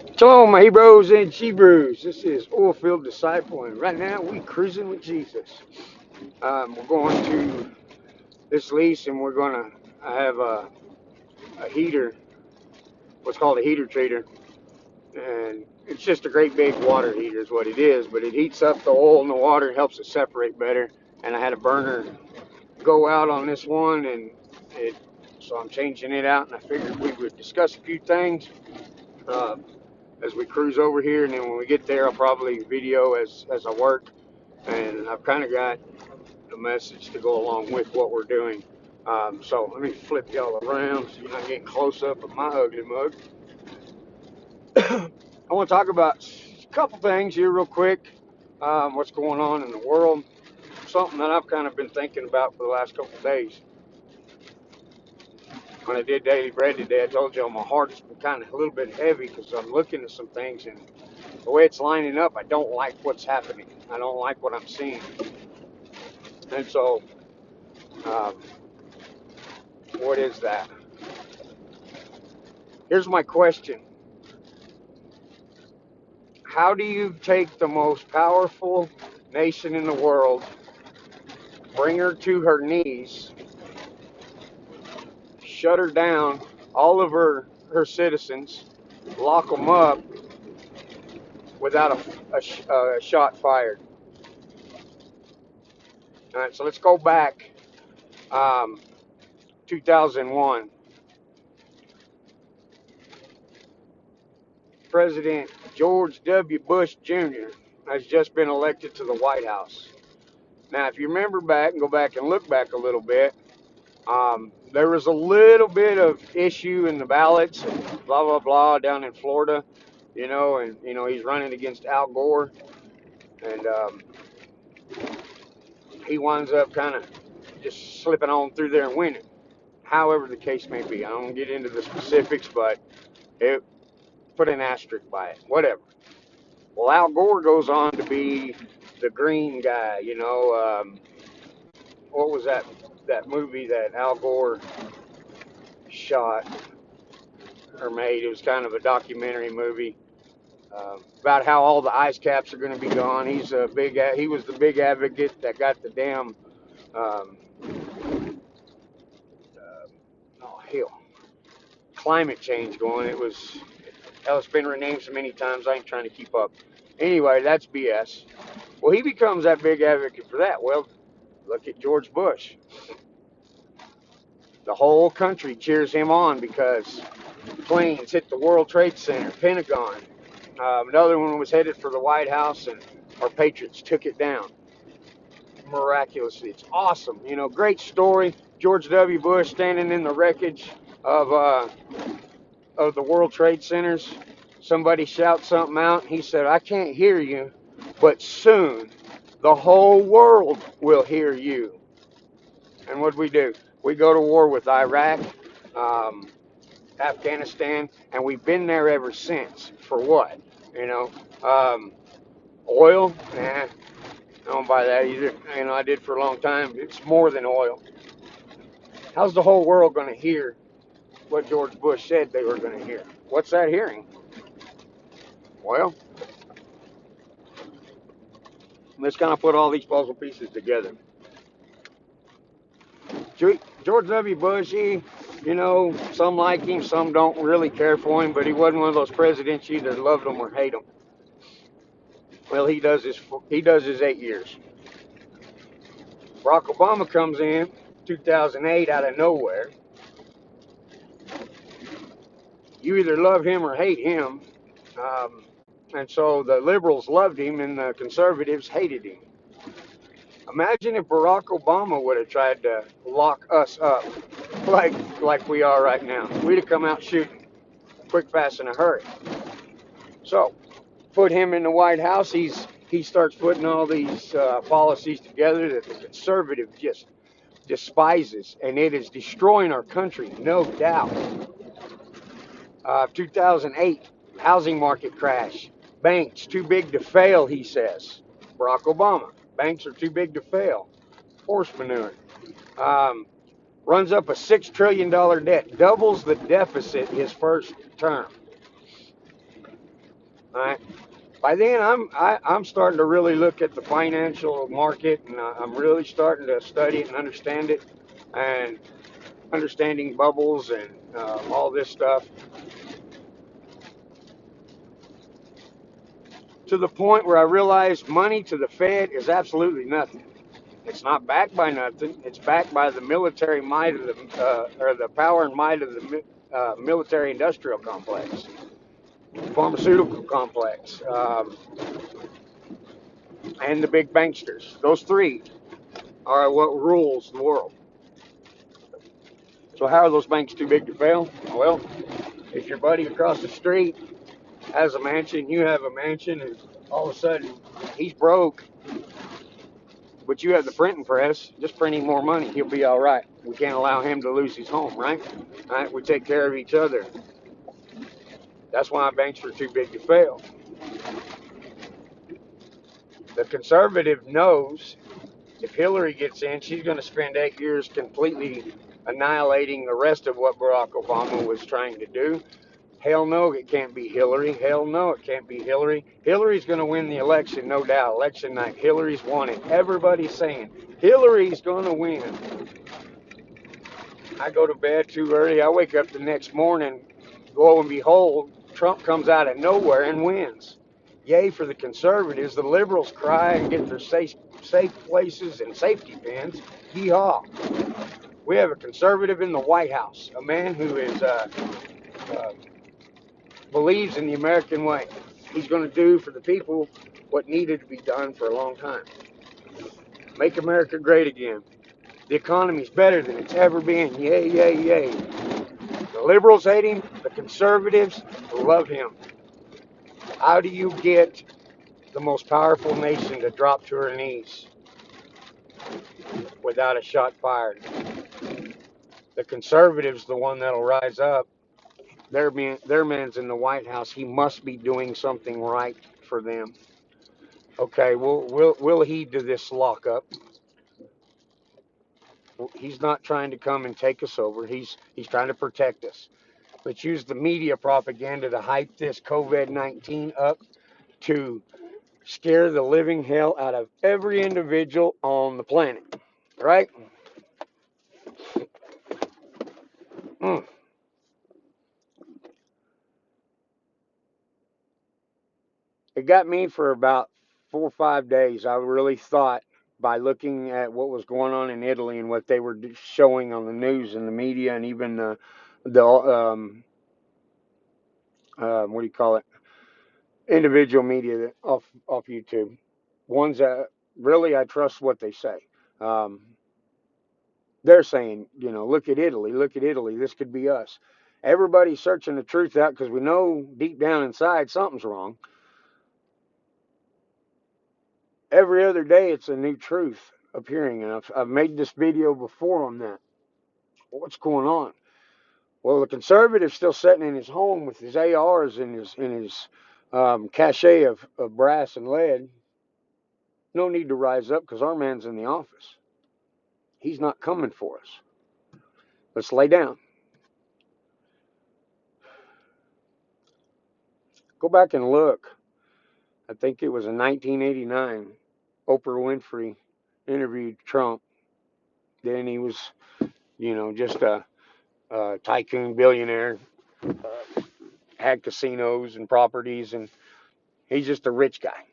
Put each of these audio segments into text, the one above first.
Shalom, my Hebrews and Hebrews. This is Oilfield Disciple, and right now we cruising with Jesus. We're going to this lease, and we're going to have a heater, what's called a heater treater, and it's just a great big water heater is what it is, but it heats up the oil in the water and helps it separate better. And I had a burner go out on this one, and so I'm changing it out, and I figured we would discuss a few things. Uh, as we cruise over here, and then when we get there, I'll probably video as I work. And I've kind of got a message to go along with what we're doing. So let me flip y'all around so you're not getting close up of my ugly mug. I want to talk about a couple things here real quick. What's going on in the world? Something that I've kind of been thinking about for the last couple of days. When I did Daily Bread today, I told y'all my heart's been kind of a little bit heavy because I'm looking at some things, and the way it's lining up, I don't like what's happening. I don't like what I'm seeing. And so, um, what is that? Here's my question. How do you take the most powerful nation in the world, bring her to her knees, shut her down, all of her citizens, lock them up without a shot fired? All right, so let's go back. 2001. President George W. Bush Jr. has just been elected to the White House. Now, if you remember back and go back and look back a little bit, there was a little bit of issue in the ballots and blah, blah, blah down in Florida, and, he's running against Al Gore, and he winds up kind of just slipping on through there and winning. However the case may be. I don't get into the specifics, but it put an asterisk by it. Whatever. Well, Al Gore goes on to be the green guy, what was that movie that Al Gore shot or made? It was kind of a documentary movie about how all the ice caps are going to be gone. He was the big advocate that got the damn um, oh hell, climate change going. It's been renamed so many times I ain't trying to keep up. Anyway, that's BS. Well, he becomes that big advocate for that. Well, look at George Bush. The whole country cheers him on because planes hit the World Trade Center, Pentagon. Another one was headed for the White House, and our patriots took it down miraculously. It's awesome. Great story. George W. Bush standing in the wreckage of the World Trade Centers. Somebody shouts something out, and he said, "I can't hear you, but soon the whole world will hear you." And what do? We go to war with Iraq, um, Afghanistan, and we've been there ever since. For what? Um, Oil? Nah, I don't buy that either. I did for a long time. It's more than oil. How's the whole world going to hear what George Bush said they were going to hear? What's that hearing? Well, let's kind of put all these puzzle pieces together. George W. Bush, some like him, some don't really care for him, but he wasn't one of those presidents you either loved him or hate him. Well, he does his 8 years. Barack Obama comes in 2008 out of nowhere. You either love him or hate him. And so the liberals loved him and the conservatives hated him. Imagine if Barack Obama would have tried to lock us up like we are right now. We'd have come out shooting quick, fast, in a hurry. So put him in the White House. He starts putting all these policies together that the conservative just despises, and it is destroying our country, no doubt. 2008, housing market crash. Banks too big to fail, he says. Barack Obama. Banks are too big to fail. Horse manure. Runs up a $6 trillion debt. Doubles the deficit his first term. All right. By then, I'm starting to really look at the financial market, and I'm really starting to study it and understand it, and understanding bubbles and all this stuff, to the point where I realize money to the Fed is absolutely nothing. It's not backed by nothing. It's backed by the military might of or the power and might of the military-industrial complex, pharmaceutical complex, and the big banksters. Those three are what rules the world. So how are those banks too big to fail? Well, if your buddy across the street has a mansion, you have a mansion, and all of a sudden he's broke, but you have the printing press, just printing more money, he'll be all right. We can't allow him to lose his home, right? All right, we take care of each other. That's why banks are too big to fail. The conservative knows if Hillary gets in, she's going to spend 8 years completely annihilating the rest of what Barack Obama was trying to do. Hell no, it can't be Hillary. Hell no, it can't be Hillary. Hillary's going to win the election, no doubt. Election night, Hillary's won it. Everybody's saying Hillary's going to win. I go to bed too early. I wake up the next morning, lo and behold, Trump comes out of nowhere and wins. Yay for the conservatives. The liberals cry and get their safe places and safety pins. Yeehaw. We have a conservative in the White House, a man who is believes in the American way. He's going to do for the people what needed to be done for a long time. Make America great again. The economy's better than it's ever been. Yay, yay, yay. The liberals hate him. The conservatives love him. How do you get the most powerful nation to drop to her knees without a shot fired? The conservatives, the one that'll rise up. Their man's in the White House. He must be doing something right for them. Okay, will he do this lockup? He's not trying to come and take us over. He's trying to protect us. Let's use the media propaganda to hype this COVID-19 up to scare the living hell out of every individual on the planet. Right? Mm. It got me for about 4 or 5 days. I really thought, by looking at what was going on in Italy and what they were showing on the news and the media, and even the what do you call it, individual media off YouTube, ones that really I trust what they say. Um, they're saying, look at Italy, look at Italy. This could be us. Everybody's searching the truth out because we know deep down inside something's wrong. Every other day, it's a new truth appearing, and I've made this video before on that. What's going on? Well, the conservative's still sitting in his home with his ARs and his cache of brass and lead. No need to rise up because our man's in the office. He's not coming for us. Let's lay down. Go back and look. I think it was in 1989. Oprah Winfrey interviewed Trump. Then he was, just a tycoon billionaire, had casinos and properties, and he's just a rich guy.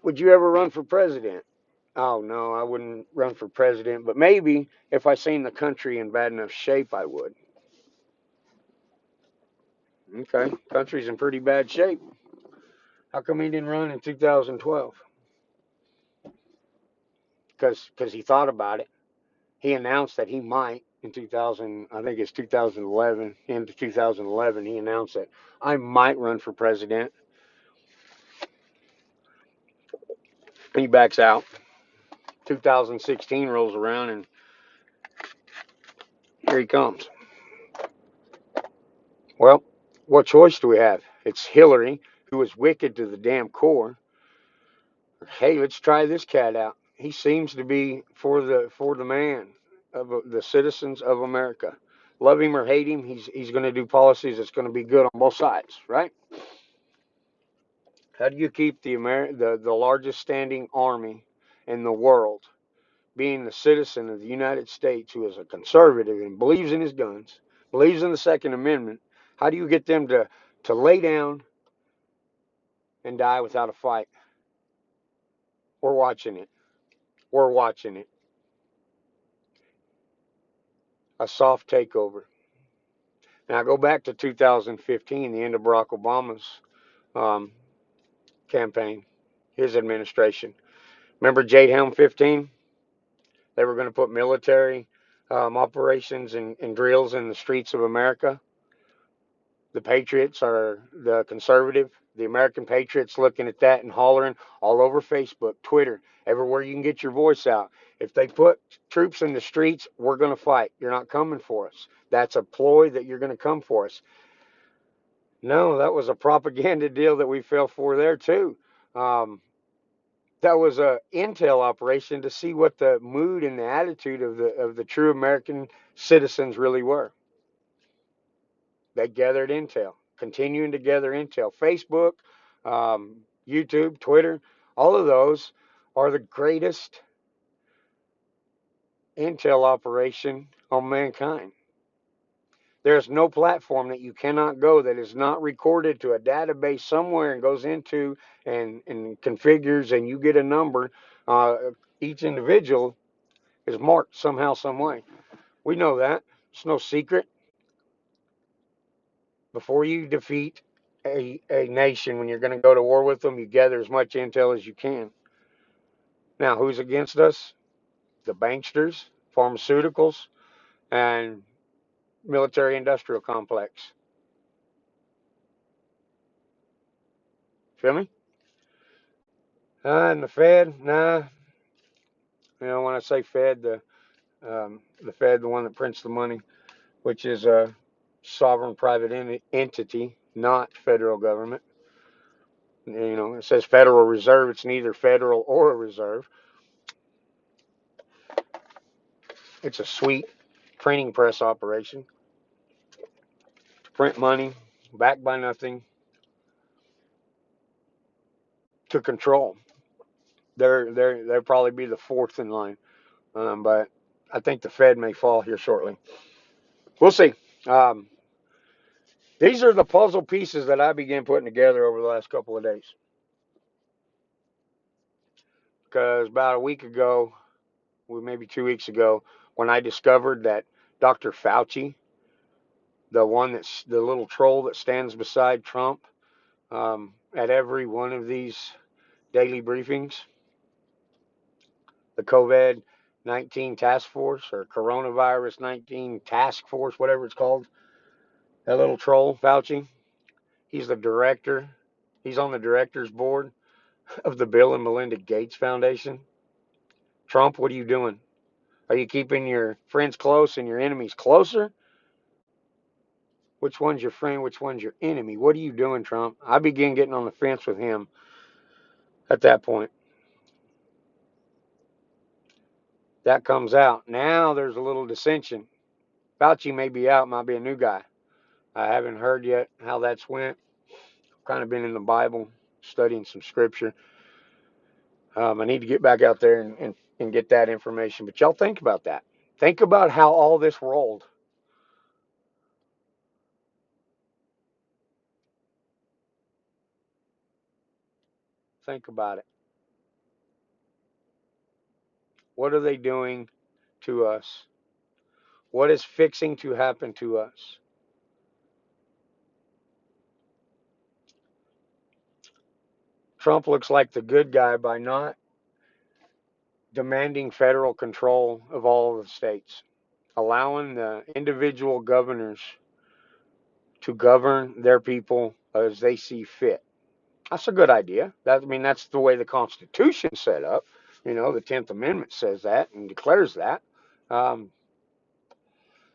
Would you ever run for president? Oh, no, I wouldn't run for president, but maybe if I seen the country in bad enough shape, I would. Okay, country's in pretty bad shape. How come he didn't run in 2012? Because he thought about it. He announced that he might in 2000, I think it's 2011, into 2011, he announced that I might run for president. He backs out. 2016 rolls around, and here he comes. Well, what choice do we have? It's Hillary, who is wicked to the damn core. Hey, let's try this cat out. He seems to be for the man of the citizens of America. Love him or hate him, he's going to do policies that's going to be good on both sides, right? How do you keep the largest standing army in the world, being the citizen of the United States who is a conservative and believes in his guns, believes in the Second Amendment? How do you get them to lay down and die without a fight? We're watching it. We're watching it. A soft takeover. Now go back to 2015, the end of Barack Obama's um, campaign, his administration. Remember Jade Helm 15? They were going to put military operations and drills in the streets of America. The Patriots are the conservative, the American Patriots looking at that and hollering all over Facebook, Twitter, everywhere you can get your voice out. If they put troops in the streets, we're going to fight. You're not coming for us. That's a ploy that you're going to come for us. No, that was a propaganda deal that we fell for there too. Um, that was a intel operation to see what the mood and the attitude of the true American citizens really were. They gathered intel, continuing to gather intel. Facebook, YouTube, Twitter, all of those are the greatest intel operation on mankind. There's no platform that you cannot go that is not recorded to a database somewhere and goes into and configures and you get a number. Each individual is marked somehow, some way. We know that. It's no secret. Before you defeat a nation, when you're going to go to war with them, you gather as much intel as you can. Now, who's against us? The banksters, pharmaceuticals, and military industrial complex. Feel me? And the Fed, nah. You know, when I say Fed, the Fed, the one that prints the money, which is a sovereign private entity, not federal government. You know, it says Federal Reserve. It's neither federal or a reserve. It's a sweet printing press operation to print money, backed by nothing, to control. They'll probably be the fourth in line, but I think the Fed may fall here shortly. We'll see. Um, these are the puzzle pieces that I began putting together over the last couple of days. Because about a week ago, well, maybe 2 weeks ago, when I discovered that Dr. Fauci, the one that's the little troll that stands beside Trump at every one of these daily briefings, the COVID 19 task force or coronavirus 19 task force, whatever it's called, that little troll, Fauci, he's the director. He's on the director's board of the Bill and Melinda Gates Foundation. Trump, what are you doing? Are you keeping your friends close and your enemies closer? Which one's your friend? Which one's your enemy? What are you doing, Trump? I began getting on the fence with him at that point. That comes out. Now there's a little dissension. Fauci may be out, might be a new guy. I haven't heard yet how that's went. Kind of been in the Bible, studying some scripture. I need to get back out there and get that information. But y'all think about that. Think about how all this rolled. Think about it. What are they doing to us? What is fixing to happen to us? Trump looks like the good guy by not demanding federal control of all of the states, allowing the individual governors to govern their people as they see fit. That's a good idea. That's the way the Constitution's set up. You know, the 10th Amendment says that and declares that. Um,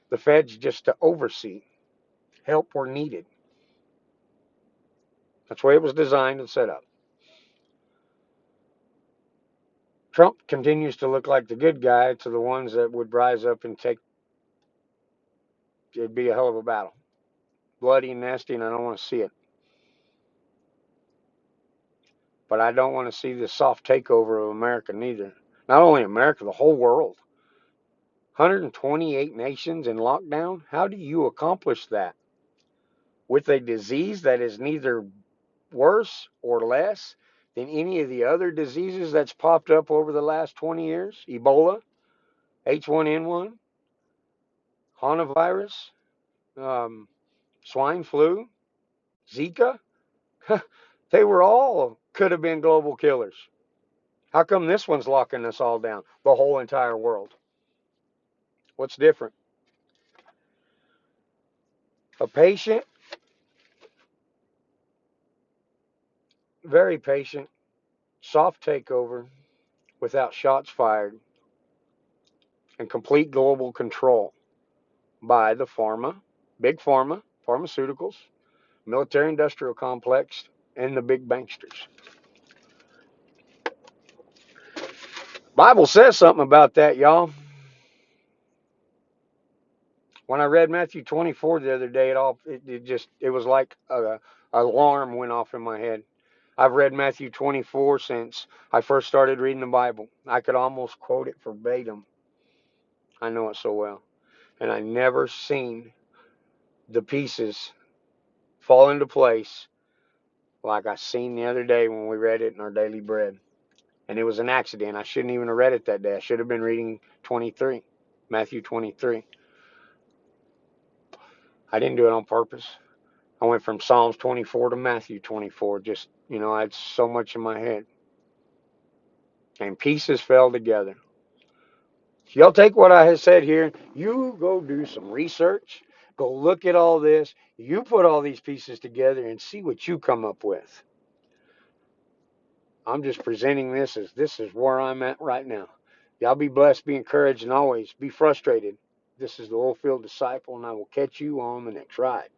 the Fed's just to oversee, help where needed. That's the way it was designed and set up. Trump continues to look like the good guy to the ones that would rise up and take. It'd be a hell of a battle. Bloody and nasty, and I don't want to see it. But I don't want to see this soft takeover of America neither. Not only America, the whole world. 128 nations in lockdown? How do you accomplish that? With a disease that is neither worse or less than any of the other diseases that's popped up over the last 20 years? Ebola, H1N1, Hantavirus, swine flu, Zika. They were all could have been global killers. How come this one's locking us all down? The whole entire world. What's different? A patient, very patient, soft takeover without shots fired and complete global control by the big pharma, pharmaceuticals, military industrial complex, and the big banksters. Bible says something about that, y'all. When I read Matthew 24 the other day, it was like a alarm went off in my head. I've read Matthew 24 since I first started reading the Bible. I could almost quote it verbatim. I know it so well. And I never seen the pieces fall into place like I seen the other day when we read it in our daily bread. And it was an accident. I shouldn't even have read it that day. I should have been reading 23, Matthew 23. I didn't do it on purpose. I went from Psalms 24 to Matthew 24. Just, I had so much in my head. And pieces fell together. So y'all take what I have said here. You go do some research. Go look at all this. You put all these pieces together and see what you come up with. I'm just presenting this is where I'm at right now. Y'all be blessed, be encouraged, and always be frustrated. This is the Oilfield Disciple, and I will catch you on the next ride.